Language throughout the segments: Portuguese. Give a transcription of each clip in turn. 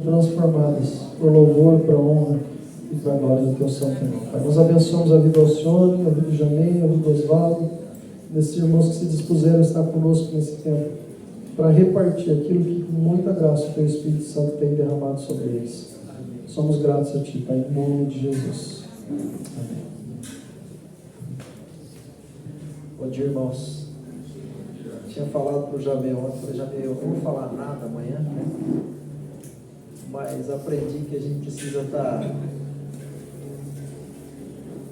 transformadas por louvor, para honra e para a glória do teu santo nome. Pai, nós abençoamos a vida do Alcione, a vida do Janém, a vida do Osvaldo, desses irmãos que se dispuseram a estar conosco nesse tempo, para repartir aquilo que com muita graça o teu Espírito Santo tem derramado sobre eles. Somos gratos a Ti, Pai, em nome de Jesus. Amém. Bom dia, irmãos. Tinha falado para o Jamei ontem, falei, Jamei, eu não vou falar nada amanhã, né? Mas aprendi que a gente precisa estar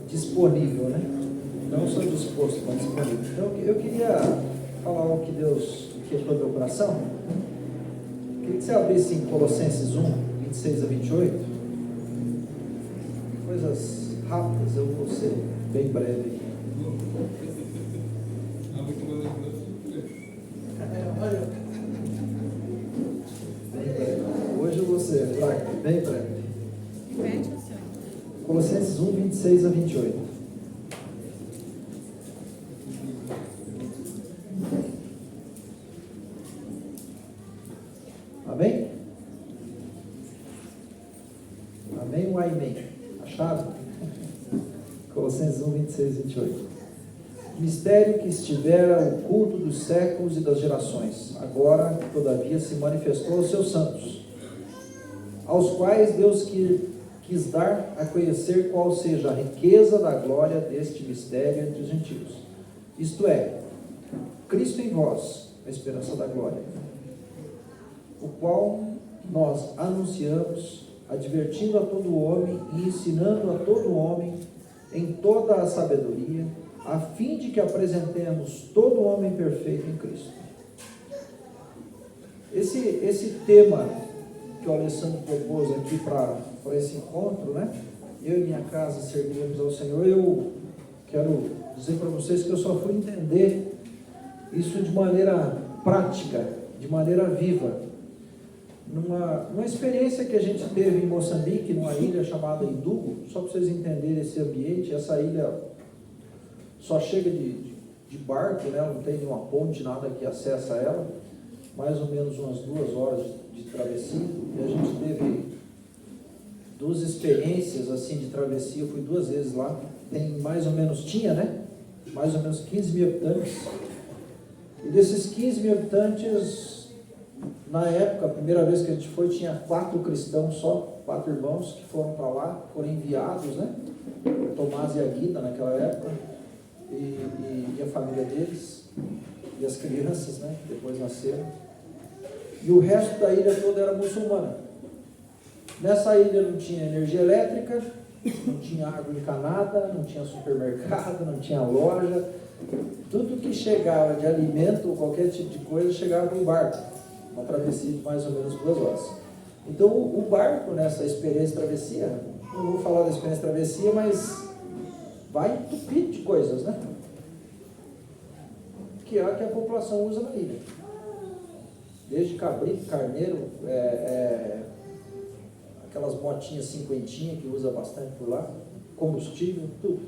disponível, né? Não só disposto, mas disponível. Então, eu queria falar o que Deus quebrou do meu coração. Queria que você abrisse em Colossenses 1, 26 a 28. Coisas rápidas, eu vou ser bem breve aqui. Hoje eu vou ser bem breve. Colossenses 1, 26 a 28. Amém? Amém ou amém? Acharam? Colossenses 1, 26 e 28. Mistério que estivera oculto dos séculos e das gerações, agora, todavia, se manifestou aos seus santos, aos quais Deus quis dar a conhecer qual seja a riqueza da glória deste mistério entre os gentios. Isto é, Cristo em vós, a esperança da glória, o qual nós anunciamos, advertindo a todo homem e ensinando a todo homem em toda a sabedoria, a fim de que apresentemos todo homem perfeito em Cristo. Esse tema que o Alessandro propôs aqui para esse encontro, né? Eu e minha casa serviremos ao Senhor. Eu quero dizer para vocês que eu só fui entender isso de maneira prática, de maneira viva, numa experiência que a gente teve em Moçambique, numa ilha chamada Indugo. Só para vocês entenderem esse ambiente. Essa ilha só chega de barco, né? Não tem nenhuma ponte, nada que acessa ela, mais ou menos umas 2 horas de travessia, e a gente teve 2 experiências assim de travessia. Eu fui 2 vezes lá, tinha, né? Mais ou menos 15 mil habitantes, e desses 15 mil habitantes, na época, a primeira vez que a gente foi, tinha 4 cristãos só, 4 irmãos que foram para lá, foram enviados, né? Tomás e a Guida naquela época, e a família deles, e as crianças, né, que depois nasceram, e o resto da ilha toda era muçulmana. Nessa ilha não tinha energia elétrica, não tinha água encanada, não tinha supermercado, não tinha loja, tudo que chegava de alimento ou qualquer tipo de coisa chegava com um barco, uma travessia de mais ou menos 2 horas. Então o barco, nessa experiência de travessia, não vou falar da experiência de travessia, mas vai entupido de coisas, né? Que é a que a população usa na ilha. Desde cabrito, carneiro, aquelas motinhas cinquentinha que usa bastante por lá, combustível, tudo.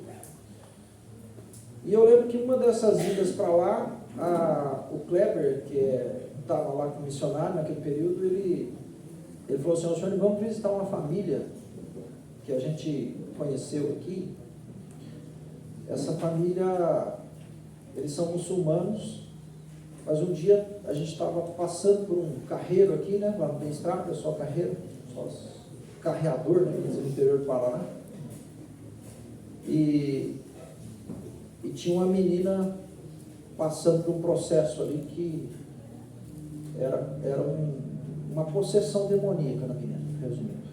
E eu lembro que uma dessas idas para lá, o Kleber, que estava lá como missionário naquele período, ele falou assim: senhor, vamos visitar uma família que a gente conheceu aqui. Essa família, eles são muçulmanos, mas um dia a gente estava passando por um carreiro aqui, né? Lá não tem estrada, é só carreiro, só carreador, né? No interior do Paraná. E tinha uma menina passando por um processo ali que era uma possessão demoníaca na menina, resumindo.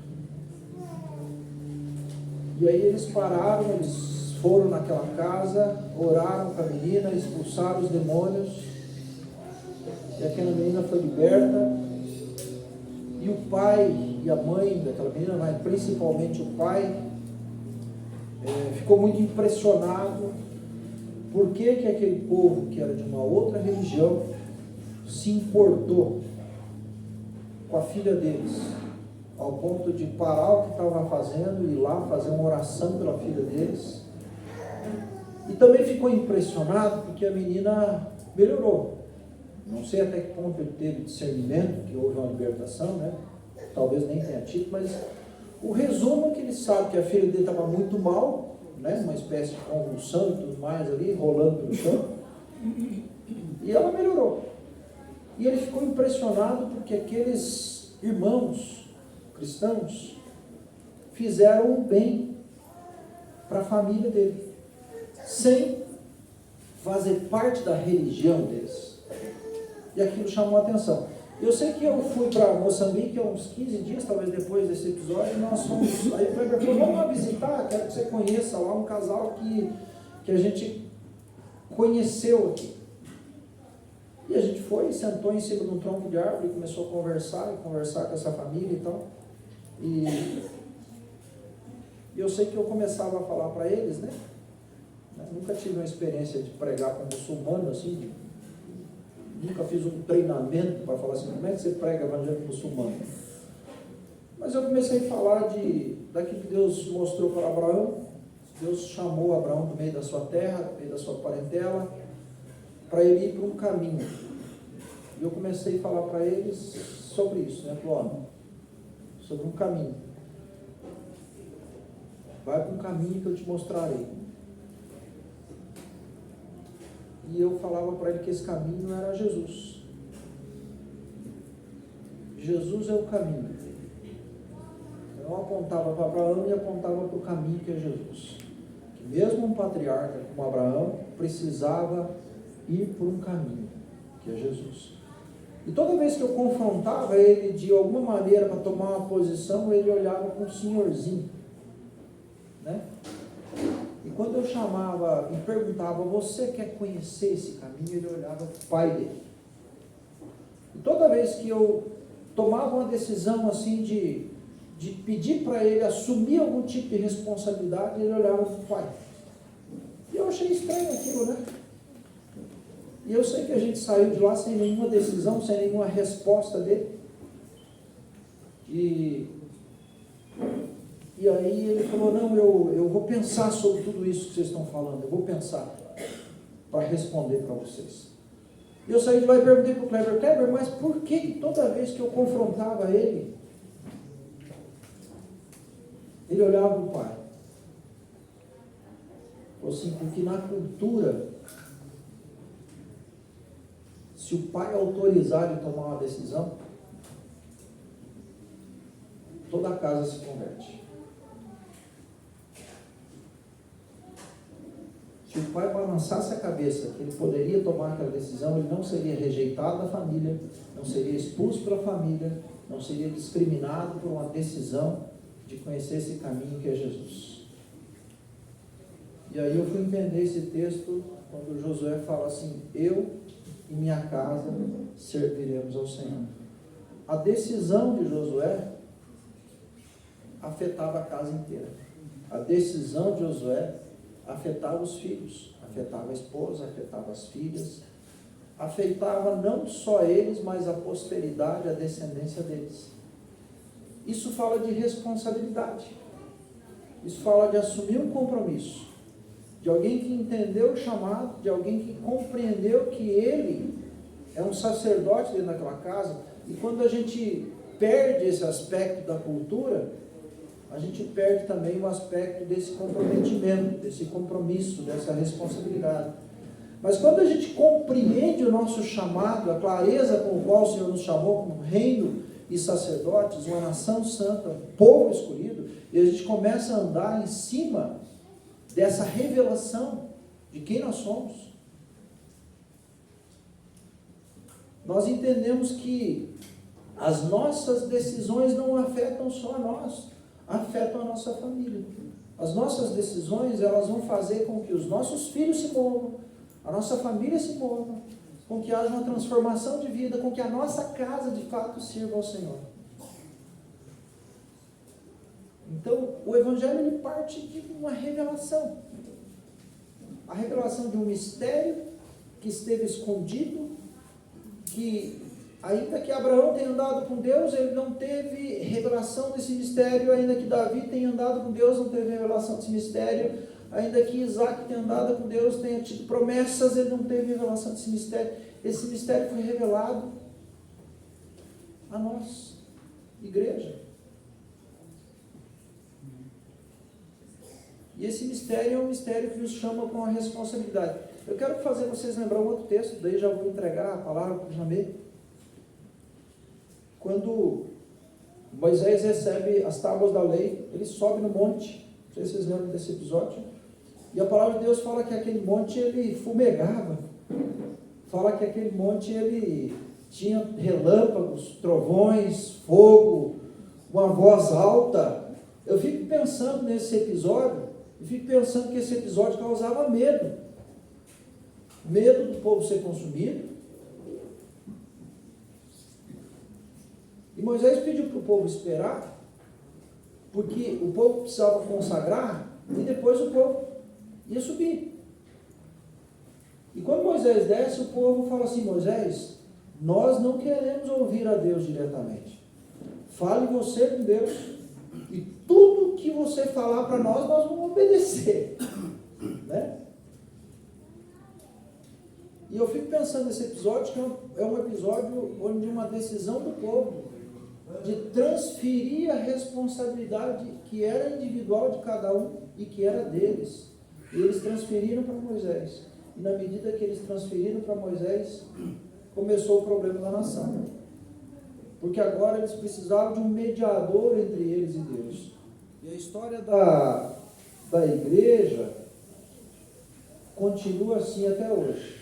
E aí eles pararam, eles foram naquela casa, oraram para a menina, expulsaram os demônios, e aquela menina foi liberta. E o pai e a mãe daquela menina, mas principalmente o pai, ficou muito impressionado por que aquele povo que era de uma outra religião se importou com a filha deles, ao ponto de parar o que estava fazendo e ir lá fazer uma oração pela filha deles. E também ficou impressionado porque a menina melhorou. Não sei até que ponto ele teve discernimento, que houve uma libertação, né? talvez nem tenha tido, mas o resumo é que ele sabe que a filha dele estava muito mal, né? Uma espécie de convulsão e tudo mais ali, rolando pelo chão, e ela melhorou. E ele ficou impressionado porque aqueles irmãos cristãos fizeram o bem para a família dele, sem fazer parte da religião deles. E aquilo chamou a atenção. Eu sei que eu fui para Moçambique há uns 15 dias, talvez depois desse episódio, e nós fomos, aí o Kleber falou, vamos lá visitar, quero que você conheça lá um casal que a gente conheceu aqui. E a gente foi, sentou em cima de um tronco de árvore e começou a conversar com essa família e tal. E eu sei que eu começava a falar para eles, né? Nunca tive uma experiência de pregar com muçulmano, assim, nunca fiz um treinamento para falar assim, como é que você prega evangelho muçulmano? Mas eu comecei a falar daquilo que Deus mostrou para Abraão. Deus chamou Abraão do meio da sua terra, do meio da sua parentela, para ele ir para um caminho. E eu comecei a falar para eles sobre isso, né? Sobre um caminho. Vai para um caminho que eu te mostrarei. E eu falava para ele que esse caminho era Jesus. Jesus é o caminho. Eu não apontava para Abraão e apontava para o caminho que é Jesus. Que mesmo um patriarca como Abraão precisava ir por um caminho, que é Jesus. E toda vez que eu confrontava ele de alguma maneira para tomar uma posição, ele olhava com um senhorzinho, né? E quando eu chamava e perguntava, você quer conhecer esse caminho? Ele olhava para o pai dele. E toda vez que eu tomava uma decisão assim de pedir para ele assumir algum tipo de responsabilidade, ele olhava para o pai. E eu achei estranho aquilo, né? E eu sei que a gente saiu de lá sem nenhuma decisão, sem nenhuma resposta dele. E aí ele falou, não, eu vou pensar sobre tudo isso que vocês estão falando, eu vou pensar para responder para vocês. E eu saí de lá e perguntei para o Kleber, mas por que toda vez que eu confrontava ele olhava para o pai? Falou assim, porque na cultura, se o pai autorizar ele tomar uma decisão, toda a casa se converte. Se o pai balançasse a cabeça que ele poderia tomar aquela decisão, ele não seria rejeitado da família, não seria expulso pela família, não seria discriminado por uma decisão de conhecer esse caminho que é Jesus. E aí eu fui entender esse texto quando Josué fala assim, eu e minha casa serviremos ao Senhor. A decisão de Josué afetava a casa inteira. A decisão de Josué afetava os filhos, afetava a esposa, afetava as filhas, afetava não só eles, mas a posteridade, a descendência deles. Isso fala de responsabilidade. Isso fala de assumir um compromisso. De alguém que entendeu o chamado, de alguém que compreendeu que ele é um sacerdote dentro daquela casa. E quando a gente perde esse aspecto da cultura, a gente perde também o aspecto desse comprometimento, desse compromisso, dessa responsabilidade. Mas quando a gente compreende o nosso chamado, a clareza com o qual o Senhor nos chamou como reino e sacerdotes, uma nação santa, um povo escolhido, e a gente começa a andar em cima dessa revelação de quem nós somos, nós entendemos que as nossas decisões não afetam só a nós, afetam a nossa família. As nossas decisões, elas vão fazer com que os nossos filhos se movam, a nossa família se mova, com que haja uma transformação de vida, com que a nossa casa de fato sirva ao Senhor. Então, o Evangelho ele parte de uma revelação. A revelação de um mistério que esteve escondido, que ainda que Abraão tenha andado com Deus, ele não teve revelação desse mistério, ainda que Davi tenha andado com Deus, não teve revelação desse mistério, ainda que Isaac tenha andado com Deus, tenha tido promessas, ele não teve revelação desse mistério. Esse mistério foi revelado a nós. igreja. E esse mistério é um mistério que nos chama com a responsabilidade. Eu quero fazer vocês lembrar um outro texto, daí já vou entregar a palavra para o Jamê. Quando Moisés recebe as tábuas da lei, ele sobe no monte, não sei se vocês lembram desse episódio, e a palavra de Deus fala que aquele monte ele fumegava, fala que aquele monte ele tinha relâmpagos, trovões, fogo, uma voz alta. Eu fico pensando nesse episódio, eu fico pensando que esse episódio causava medo. Medo do povo ser consumido. E Moisés pediu para o povo esperar, porque o povo precisava consagrar, e depois o povo ia subir. E quando Moisés desce, o povo fala assim: Moisés, nós não queremos ouvir a Deus diretamente. Fale você com Deus, e tudo que você falar para nós, nós vamos obedecer. Né? E eu fico pensando nesse episódio, que é um episódio onde uma decisão do povo de transferir a responsabilidade que era individual de cada um e que era deles. E eles transferiram para Moisés. E na medida que eles transferiram para Moisés, começou o problema da nação. Porque agora eles precisavam de um mediador entre eles e Deus. E a história da igreja continua assim até hoje.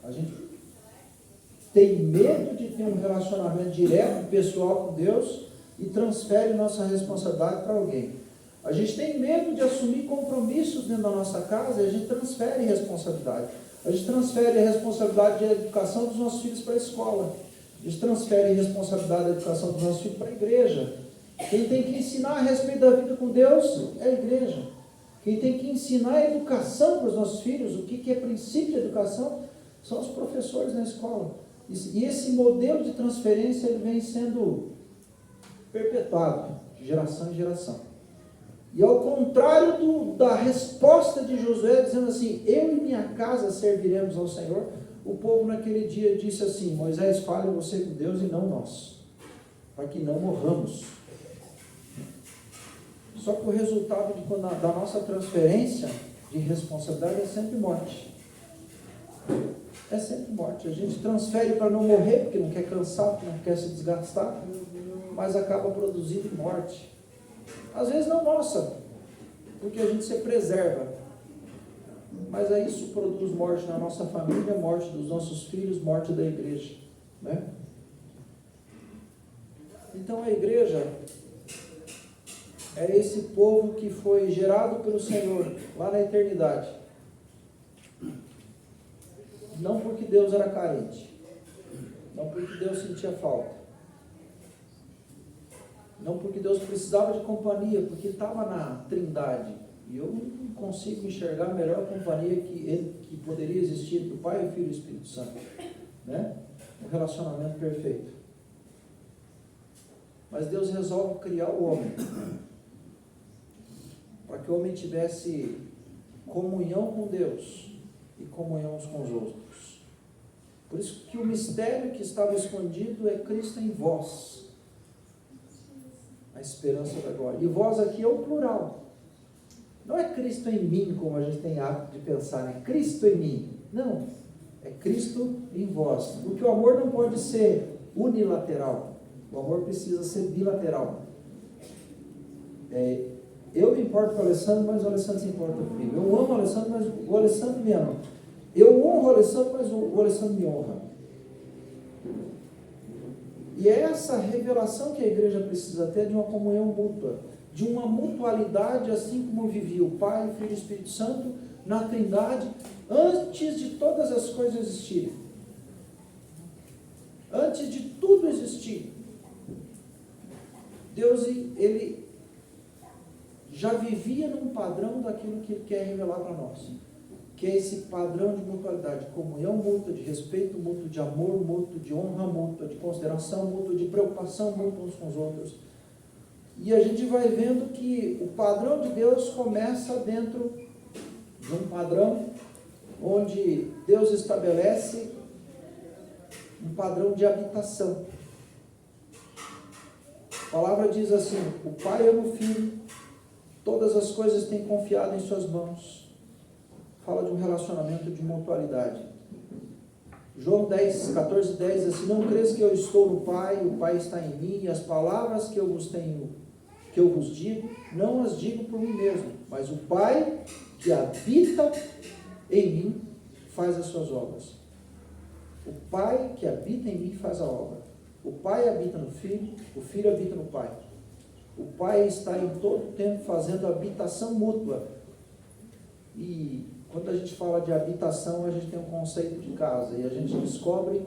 A gente tem medo de ter um relacionamento direto, pessoal com Deus, e transfere nossa responsabilidade para alguém. A gente tem medo de assumir compromissos dentro da nossa casa, e a gente transfere responsabilidade. A gente transfere a responsabilidade da educação dos nossos filhos para a escola. A gente transfere a responsabilidade da educação dos nossos filhos para a igreja. Quem tem que ensinar a respeito da vida com Deus é a igreja. Quem tem que ensinar a educação para os nossos filhos, o que é princípio de educação, são os professores na escola. E esse modelo de transferência ele vem sendo perpetuado de geração em geração. E ao contrário da resposta de Josué, dizendo assim: eu e minha casa serviremos ao Senhor, o povo naquele dia disse assim: Moisés, fale você com Deus e não nós, para que não morramos. Só que o resultado da nossa transferência de responsabilidade é sempre morte. É sempre morte. A gente transfere para não morrer, porque não quer cansar, porque não quer se desgastar, mas acaba produzindo morte. Às vezes não nossa, porque a gente se preserva. Mas aí isso produz morte na nossa família, morte dos nossos filhos, morte da igreja. Né? Então a igreja é esse povo que foi gerado pelo Senhor lá na eternidade. Não porque Deus era carente, não porque Deus sentia falta, não porque Deus precisava de companhia, porque estava na Trindade. E eu não consigo enxergar a melhor companhia que poderia existir do Pai, o Filho e o Espírito Santo. Né? Um relacionamento perfeito. Mas Deus resolve criar o homem, para que o homem tivesse comunhão com Deus e comunhão uns com os outros. Por isso que o mistério que estava escondido é Cristo em vós, a esperança da glória. E vós aqui é o plural. Não é Cristo em mim, como a gente tem hábito de pensar, né? Cristo em mim. Não, é Cristo em vós. Porque o amor não pode ser unilateral. O amor precisa ser bilateral. Eu me importo com o Alessandro, mas o Alessandro se importa comigo. Eu amo o Alessandro, mas o Alessandro me ama. Eu honro o Alessandro, mas o Alessandro me honra. E é essa revelação que a igreja precisa ter de uma comunhão mútua, de uma mutualidade, assim como vivia o Pai, o Filho e o Espírito Santo na Trindade, antes de todas as coisas existirem. Antes de tudo existir. Deus, ele já vivia num padrão daquilo que ele quer revelar para nós, que é esse padrão de mutualidade, de comunhão mútua, de respeito mútuo, de amor mútuo, de honra mútua, de consideração mútua, de preocupação mútua uns com os outros. E a gente vai vendo que o padrão de Deus começa dentro de um padrão onde Deus estabelece um padrão de habitação. A palavra diz assim: o pai ama o filho, todas as coisas têm confiado em suas mãos. Fala de um relacionamento de mutualidade. João 10, 14, 10 diz assim: não creis que eu estou no Pai, o Pai está em mim, e as palavras que eu vos digo, não as digo por mim mesmo, mas o Pai que habita em mim faz as suas obras. O Pai que habita em mim faz a obra. O Pai habita no Filho, o Filho habita no Pai. O Pai está em todo tempo fazendo habitação mútua. E quando a gente fala de habitação, a gente tem um conceito de casa. E a gente descobre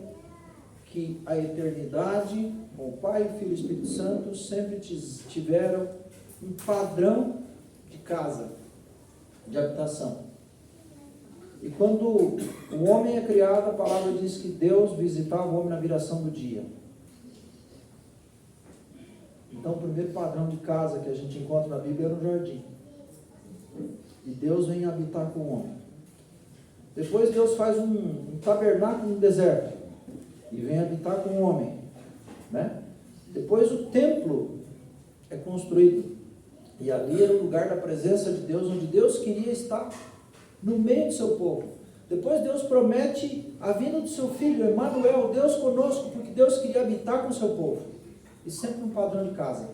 que a eternidade, com o Pai, o Filho e o Espírito Santo, sempre tiveram um padrão de casa, de habitação. E quando o homem é criado, a palavra diz que Deus visitava o homem na viração do dia. Então, o primeiro padrão de casa que a gente encontra na Bíblia era um jardim. E Deus vem habitar com o homem. Depois Deus faz um tabernáculo no deserto e vem habitar com o homem, né? Depois o templo é construído e ali era o lugar da presença de Deus, onde Deus queria estar no meio do seu povo. Depois Deus promete a vinda do seu Filho, Emanuel, Deus conosco, porque Deus queria habitar com o seu povo. E sempre um padrão de casa,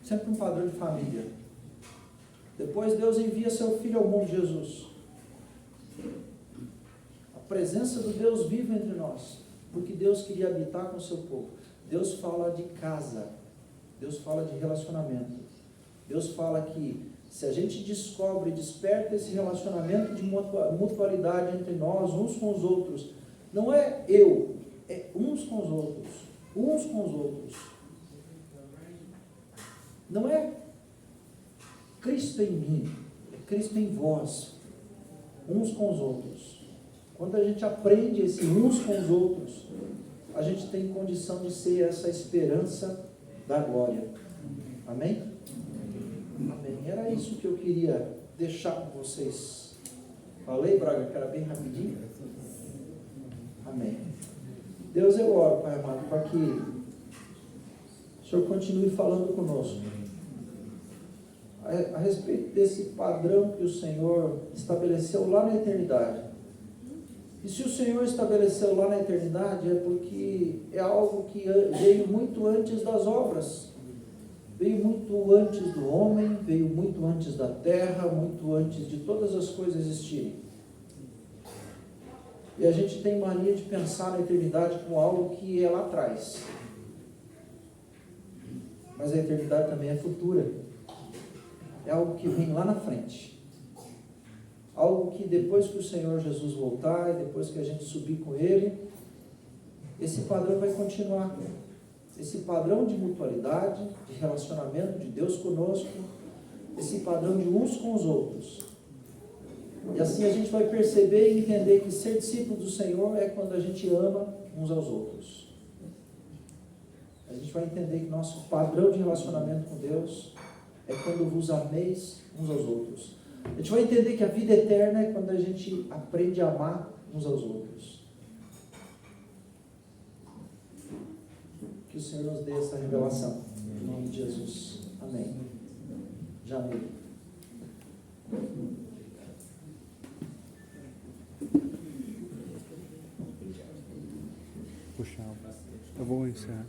sempre um padrão de família. Depois Deus envia seu Filho ao mundo, Jesus. A presença do Deus vivo entre nós, porque Deus queria habitar com o seu povo. Deus fala de casa, Deus fala de relacionamento. Deus fala que se a gente descobre, desperta esse relacionamento de mutualidade entre nós, uns com os outros, não é eu, é uns com os outros, uns com os outros. Não é Cristo em mim, é Cristo em vós, uns com os outros. Quando a gente aprende esse uns com os outros, a gente tem condição de ser essa esperança da glória. Amém? Amém. Era isso que eu queria deixar com vocês. Falei, Braga, que era bem rapidinho? Amém. Deus, eu oro, Pai amado, para que o Senhor continue falando conosco a respeito desse padrão que o Senhor estabeleceu lá na eternidade. E se o Senhor estabeleceu lá na eternidade, é porque é algo que veio muito antes das obras, veio muito antes do homem, veio muito antes da terra, muito antes de todas as coisas existirem. E a gente tem mania de pensar na eternidade como algo que é lá atrás. Mas a eternidade também é futura. É algo que vem lá na frente. Algo que depois que o Senhor Jesus voltar, e depois que a gente subir com Ele, esse padrão vai continuar. Esse padrão de mutualidade, de relacionamento de Deus conosco, esse padrão de uns com os outros. E assim a gente vai perceber e entender que ser discípulo do Senhor é quando a gente ama uns aos outros. A gente vai entender que nosso padrão de relacionamento com Deus é quando vos ameis uns aos outros. A gente vai entender que a vida eterna é quando a gente aprende a amar uns aos outros. Que o Senhor nos dê essa revelação. Em nome de Jesus. Amém. Já amei. Puxa, eu vou encerrar.